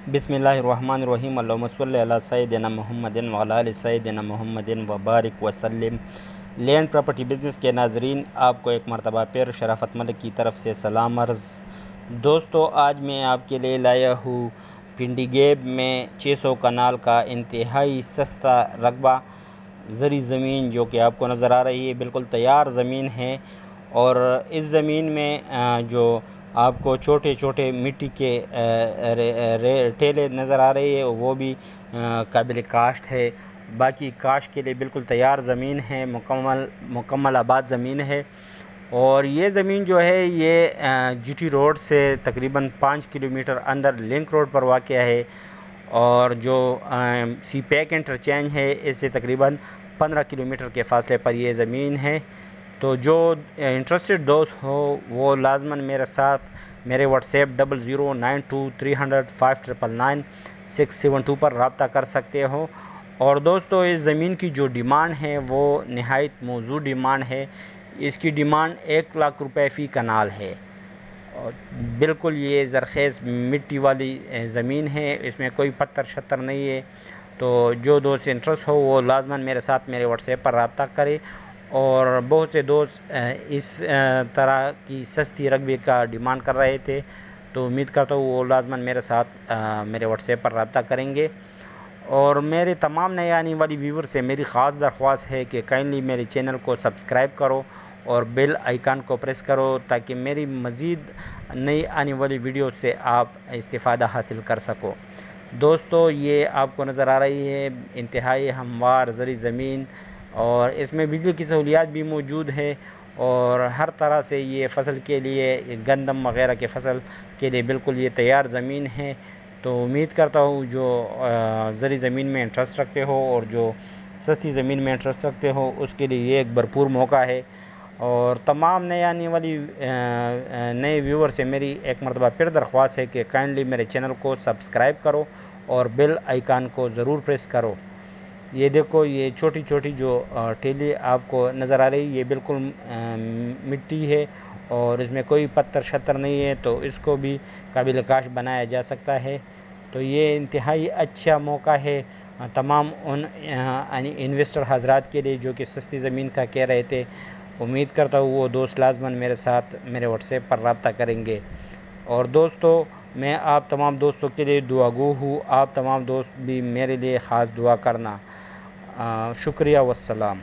बिस्मिल्लाहिर्रहमानिर्रहीम अल्लाहुम्मा सल्लि अला सय्यिदिना मुहम्मदिन व अला आलि सय्यिदिना मुहम्मदिन व बारिक वसल्लिम। लैंड प्रॉपर्टी बिज़नेस के नाजरीन, आपको एक मरतबा फिर शराफत मलिक की तरफ से सलाम अर्ज़। दोस्तों, आज मैं आपके लिए लाया हूँ पिंडी गेब में 600 कनाल का इंतहाई सस्ता रकबा ज़री ज़मीन जो कि आपको नज़र आ रही है, बिल्कुल तैयार ज़मीन है। और इस ज़मीन में जो आपको छोटे छोटे मिट्टी के टेले नज़र आ रही है वो भी काबिल काश्त है। बाकी काश्त के लिए बिल्कुल तैयार ज़मीन है, मुकम्मल आबाद ज़मीन है। और ये ज़मीन जो है ये जीटी रोड से तकरीबन 5 किलोमीटर अंदर लिंक रोड पर वाक़ है। और जो सी पैक इंटरचेंज है इससे तकरीबन 15 किलोमीटर के फासले पर ये ज़मीन है। तो जो इंटरेस्टेड दोस्त हो वो लाजमन मेरे साथ मेरे व्हाट्सएप 00923005999672 पर रब्ता कर सकते हो। और दोस्तों, इस ज़मीन की जो डिमांड है वो नहायत मौजूद डिमांड है। इसकी डिमांड 1 लाख रुपए फ़ी कनाल है। और बिल्कुल ये ज़रख़ेज़ मिट्टी वाली ज़मीन है, इसमें कोई पत्थर शत्तर नहीं है। तो जो दोस्त इंटरेस्ट हो वो लाजमन मेरे साथ मेरे व्हाट्सएप पर रब्ता करे। और बहुत से दोस्त इस तरह की सस्ती रकबे का डिमांड कर रहे थे, तो उम्मीद करता हूँ वो लाजमन मेरे साथ मेरे व्हाट्सएप पर रब्ता करेंगे। और मेरे तमाम नए आने वाली व्यूवर से मेरी ख़ास दरख्वास्त है कि काइंडली मेरे चैनल को सब्सक्राइब करो और बेल आइकन को प्रेस करो ताकि मेरी मज़ीद नई आने वाली वीडियो से आप इस्तिफ़ादा हासिल कर सको। दोस्तों, ये आपको नज़र आ रही है इंतहाई हमवार ज़री ज़मीन, और इसमें बिजली की सहूलियात भी मौजूद है। और हर तरह से ये फसल के लिए, गंदम वगैरह के फसल के लिए बिल्कुल ये तैयार ज़मीन है। तो उम्मीद करता हूँ जो ज़री ज़मीन में इंटरेस्ट रखते हो और जो सस्ती ज़मीन में इंटरेस्ट रखते हो उसके लिए ये एक भरपूर मौका है। और तमाम नए आने वाली नए व्यूवर से मेरी एक मरतबा फिर दरख्वास्त है कि काइंडली मेरे चैनल को सब्सक्राइब करो और बेल आइकन को ज़रूर प्रेस करो। ये देखो, ये छोटी छोटी जो टेली आपको नज़र आ रही है ये बिल्कुल मिट्टी है और इसमें कोई पत्थर शत्तर नहीं है, तो इसको भी काबिल काश बनाया जा सकता है। तो ये इंतहाई अच्छा मौका है तमाम उन इन्वेस्टर हजरात के लिए जो कि सस्ती ज़मीन का कह रहे थे। उम्मीद करता हूँ वो दोस्त लाजमन मेरे साथ मेरे व्हाट्सएप पर रब्ता करेंगे। और दोस्तों, मैं आप तमाम दोस्तों के लिए दुआगो हूँ, आप तमाम दोस्त भी मेरे लिए ख़ास दुआ करना। शुक्रिया वस्सलाम।